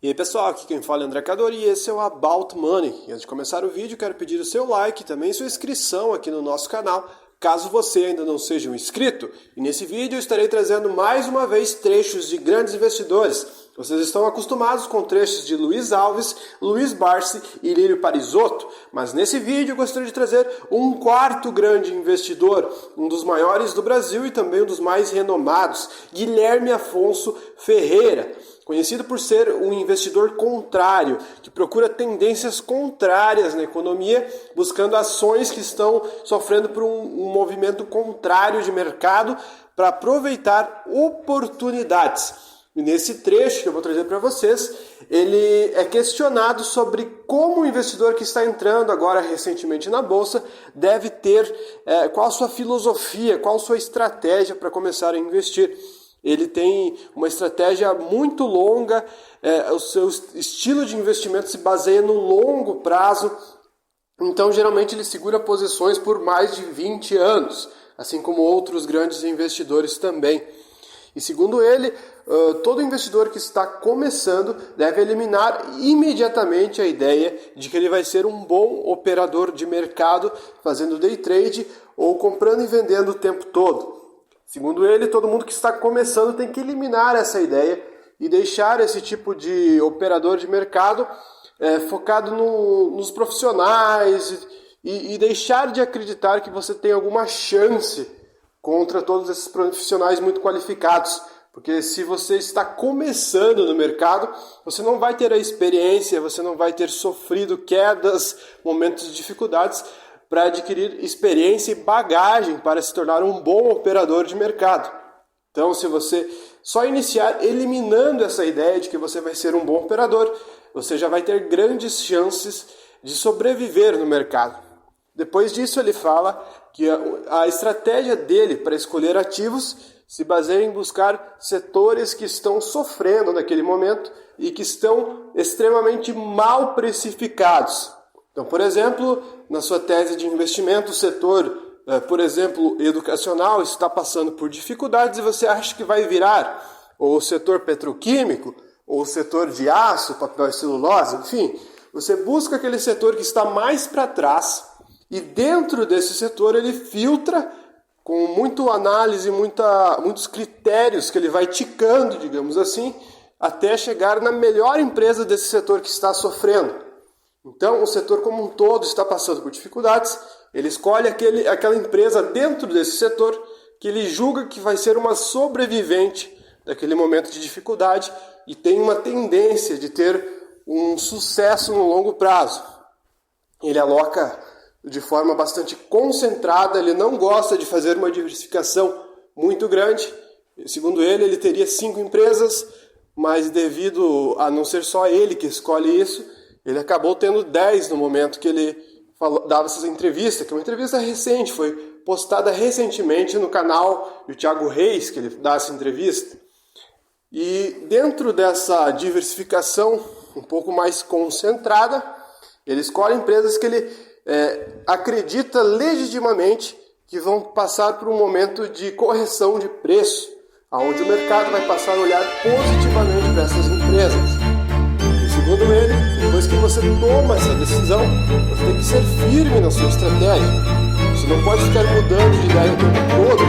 E aí pessoal, aqui quem fala é André Cadori e esse é o About Money. E antes de começar o vídeo, quero pedir o seu like e também sua inscrição aqui no nosso canal, caso você ainda não seja um inscrito. E nesse vídeo eu estarei trazendo mais uma vez trechos de grandes investidores. Vocês estão acostumados com trechos de Luiz Alves, Luiz Barsi e Lírio Parisotto, mas nesse vídeo eu gostaria de trazer um quarto grande investidor, um dos maiores do Brasil e também um dos mais renomados, Guilherme Afonso Ferreira. Conhecido por ser um investidor contrário, que procura tendências contrárias na economia, buscando ações que estão sofrendo por um movimento contrário de mercado para aproveitar oportunidades. E nesse trecho que eu vou trazer para vocês, ele é questionado sobre como o investidor que está entrando agora recentemente na Bolsa deve ter, qual a sua filosofia, qual a sua estratégia para começar a investir. Ele tem uma estratégia muito longa, o seu estilo de investimento se baseia no longo prazo, então geralmente ele segura posições por mais de 20 anos, assim como outros grandes investidores também. E segundo ele, todo investidor que está começando deve eliminar imediatamente a ideia de que ele vai ser um bom operador de mercado fazendo day trade ou comprando e vendendo o tempo todo. Segundo ele, todo mundo que está começando tem que eliminar essa ideia e deixar esse tipo de operador de mercado focado nos profissionais e deixar de acreditar que você tem alguma chance contra todos esses profissionais muito qualificados. Porque se você está começando no mercado, você não vai ter a experiência, você não vai ter sofrido quedas, momentos de dificuldades, para adquirir experiência e bagagem para se tornar um bom operador de mercado. Então, se você só iniciar eliminando essa ideia de que você vai ser um bom operador, você já vai ter grandes chances de sobreviver no mercado. Depois disso, ele fala que a estratégia dele para escolher ativos se baseia em buscar setores que estão sofrendo naquele momento e que estão extremamente mal precificados. Então, por exemplo, na sua tese de investimento, o setor, por exemplo, educacional está passando por dificuldades e você acha que vai virar, ou o setor petroquímico, ou o setor de aço, papel e celulose, enfim, você busca aquele setor que está mais para trás e dentro desse setor ele filtra com muita análise, muitos critérios que ele vai ticando, digamos assim, até chegar na melhor empresa desse setor que está sofrendo. Então, o setor como um todo está passando por dificuldades, ele escolhe aquela empresa dentro desse setor que ele julga que vai ser uma sobrevivente daquele momento de dificuldade e tem uma tendência de ter um sucesso no longo prazo. Ele aloca de forma bastante concentrada, ele não gosta de fazer uma diversificação muito grande. Segundo ele, ele teria 5 empresas, mas devido a não ser só ele que escolhe isso, ele acabou tendo 10 no momento que ele dava essa entrevista, que é uma entrevista recente, foi postada recentemente no canal do Thiago Reis, que ele dá essa entrevista. E dentro dessa diversificação um pouco mais concentrada, ele escolhe empresas que ele acredita legitimamente que vão passar por um momento de correção de preço, onde o mercado vai passar a olhar positivamente para essas empresas. Segundo ele, depois que você toma essa decisão, você tem que ser firme na sua estratégia. Você não pode ficar mudando de ideia o tempo todo.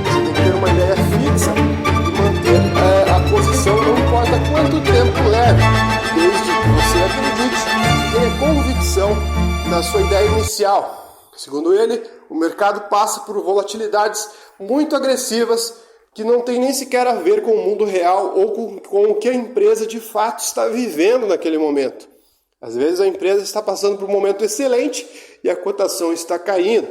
Você tem que ter uma ideia fixa e manter a posição, não importa quanto tempo leve, desde que você acredite e tenha convicção na sua ideia inicial. Segundo ele, o mercado passa por volatilidades muito agressivas que não tem nem sequer a ver com o mundo real ou com o que a empresa de fato está vivendo naquele momento. Às vezes a empresa está passando por um momento excelente e a cotação está caindo.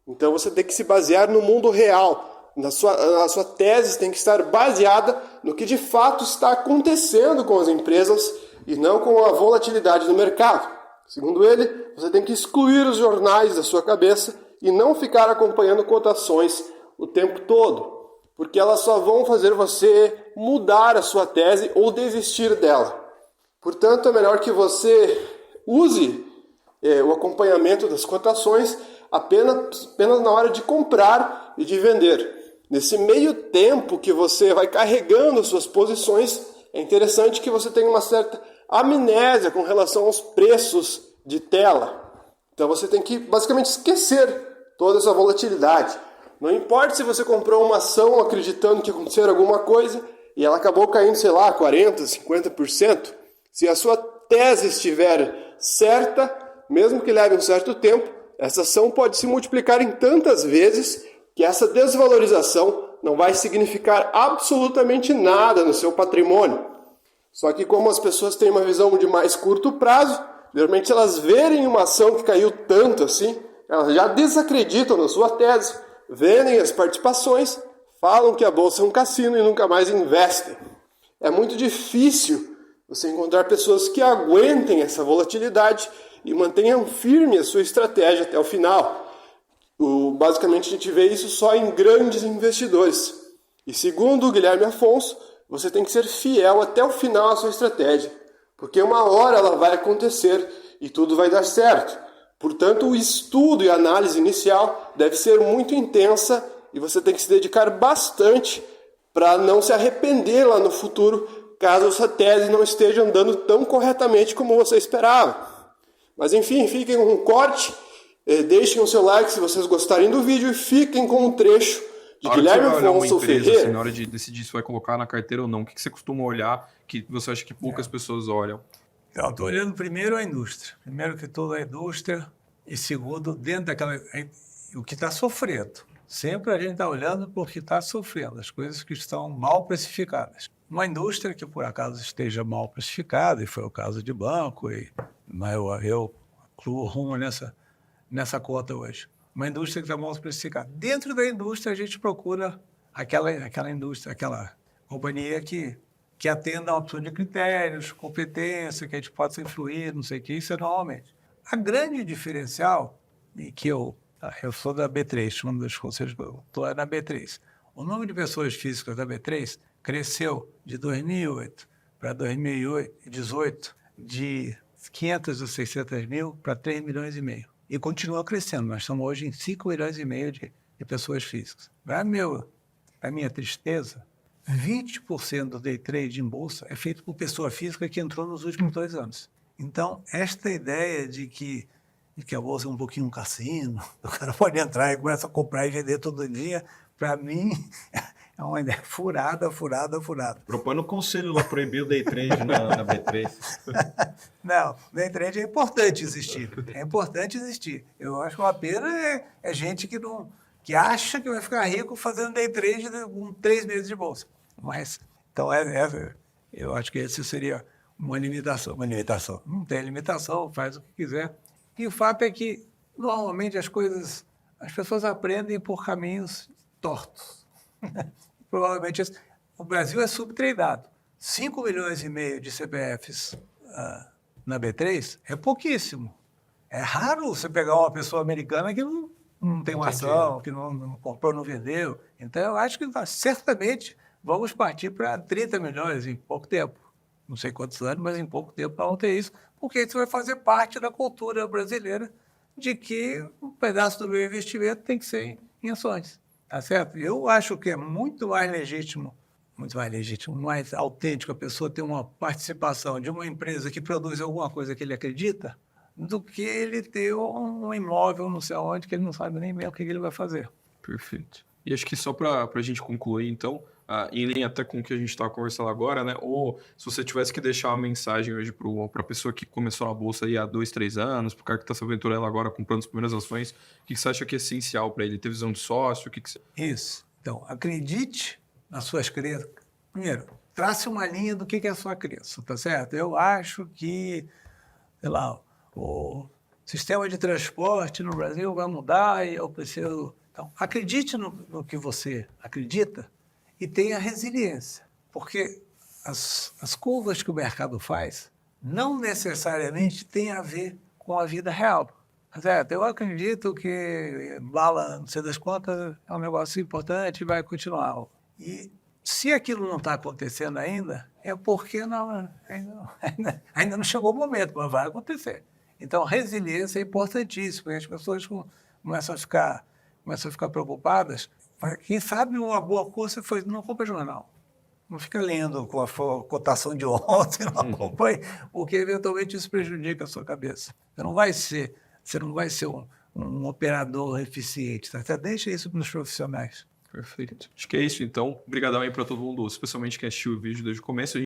Então você tem que se basear no mundo real. A sua tese tem que estar baseada no que de fato está acontecendo com as empresas e não com a volatilidade do mercado. Segundo ele, você tem que excluir os jornais da sua cabeça e não ficar acompanhando cotações o tempo todo, porque elas só vão fazer você mudar a sua tese ou desistir dela. Portanto, é melhor que você use o acompanhamento das cotações apenas na hora de comprar e de vender. Nesse meio tempo que você vai carregando suas posições, é interessante que você tenha uma certa amnésia com relação aos preços de tela. Então você tem que basicamente esquecer toda essa volatilidade. Não importa se você comprou uma ação acreditando que ia acontecer alguma coisa e ela acabou caindo, sei lá, 40%, 50%. Se a sua tese estiver certa, mesmo que leve um certo tempo, essa ação pode se multiplicar em tantas vezes que essa desvalorização não vai significar absolutamente nada no seu patrimônio. Só que como as pessoas têm uma visão de mais curto prazo, geralmente elas verem uma ação que caiu tanto assim, elas já desacreditam na sua tese, vendem as participações, falam que a bolsa é um cassino e nunca mais investem. É muito difícil você encontrar pessoas que aguentem essa volatilidade e mantenham firme a sua estratégia até o final. Basicamente a gente vê isso só em grandes investidores. E segundo o Guilherme Afonso, você tem que ser fiel até o final à sua estratégia, porque uma hora ela vai acontecer e tudo vai dar certo. Portanto, o estudo e a análise inicial deve ser muito intensa e você tem que se dedicar bastante para não se arrepender lá no futuro, caso a sua tese não esteja andando tão corretamente como você esperava. Mas enfim, fiquem com um corte, deixem o seu like se vocês gostarem do vídeo e fiquem com um trecho de Guilherme Afonso Ferreira. Assim, na hora de decidir se vai colocar na carteira ou não, o que você costuma olhar que você acha que poucas pessoas olham? Então, estou olhando primeiro a indústria. Primeiro que tudo a indústria e segundo, dentro daquela... o que está sofrendo. Sempre a gente está olhando por que está sofrendo, as coisas que estão mal precificadas. Uma indústria que por acaso esteja mal precificada, e foi o caso de banco, mas eu incluo rumo nessa conta hoje. Uma indústria que está mal precificada. Dentro da indústria, a gente procura aquela indústria, aquela companhia que atenda a opção de critérios, competência, que a gente possa influir, não sei o que, isso é normalmente. A grande diferencial, e que eu sou da B3, um dos conselhos, estou na B3. O número de pessoas físicas da B3 cresceu de 2008 para 2018 de 500 ou 600 mil para 3 milhões e meio. E continua crescendo. Nós estamos hoje em 5 milhões e meio de pessoas físicas. Para a minha tristeza, 20% do day trade em bolsa é feito por pessoa física que entrou nos últimos 2 anos. Então, esta ideia de que a bolsa é um pouquinho um cassino, o cara pode entrar e começa a comprar e vender todo dia, para mim é uma ideia furada. Propõe no conselho lá proibir o day trade na B3. Não, day trade é importante existir. É importante existir. Eu acho que uma pena é gente que acha que vai ficar rico fazendo day trade com 3 meses de bolsa. Mas, então, eu acho que esse seria uma limitação. Não tem limitação, faz o que quiser. E o fato é que, normalmente, as pessoas aprendem por caminhos tortos. Provavelmente, o Brasil é subtradeado. 5 milhões e meio de CPFs na B3 é pouquíssimo. É raro você pegar uma pessoa americana que não tem uma ação, que não comprou, não vendeu. Então, eu acho que certamente vamos partir para 30 milhões em pouco tempo. Não sei quantos anos, mas em pouco tempo vamos ter isso, porque isso vai fazer parte da cultura brasileira de que um pedaço do meu investimento tem que ser em ações. Tá certo? Eu acho que é muito mais legítimo, mais autêntico a pessoa ter uma participação de uma empresa que produz alguma coisa que ele acredita, do que ele ter um imóvel não sei aonde, que ele não sabe nem mesmo o que ele vai fazer. Perfeito. E acho que só para a gente concluir, então, em linha até com o que a gente está conversando agora, né? Ou se você tivesse que deixar uma mensagem hoje para a pessoa que começou na bolsa aí há 2, 3 anos, para o cara que está se aventurando agora comprando as primeiras ações, o que você acha que é essencial para ele? Ter visão de sócio? Isso. Então, acredite nas suas crenças. Primeiro, trace uma linha do que é a sua crença, tá certo? Eu acho que, sei lá, o sistema de transporte no Brasil vai mudar e eu preciso... Então, acredite no que você acredita e tenha resiliência, porque as curvas que o mercado faz não necessariamente têm a ver com a vida real. Tá certo? Eu acredito que bala, não sei das quantas, é um negócio importante e vai continuar. E se aquilo não está acontecendo ainda, é porque ainda não chegou o momento, mas vai acontecer. Então, resiliência é importantíssimo, porque as pessoas começam a ficar preocupadas. Quem sabe uma boa coisa foi não compra jornal. Não fica lendo com a cotação de ontem, não acompanhe, porque eventualmente isso prejudica a sua cabeça. Você não vai ser um operador eficiente, tá? Então, deixa isso para os profissionais. Perfeito. Acho que é isso, então. Obrigadão aí para todo mundo, especialmente quem assistiu o vídeo desde o começo.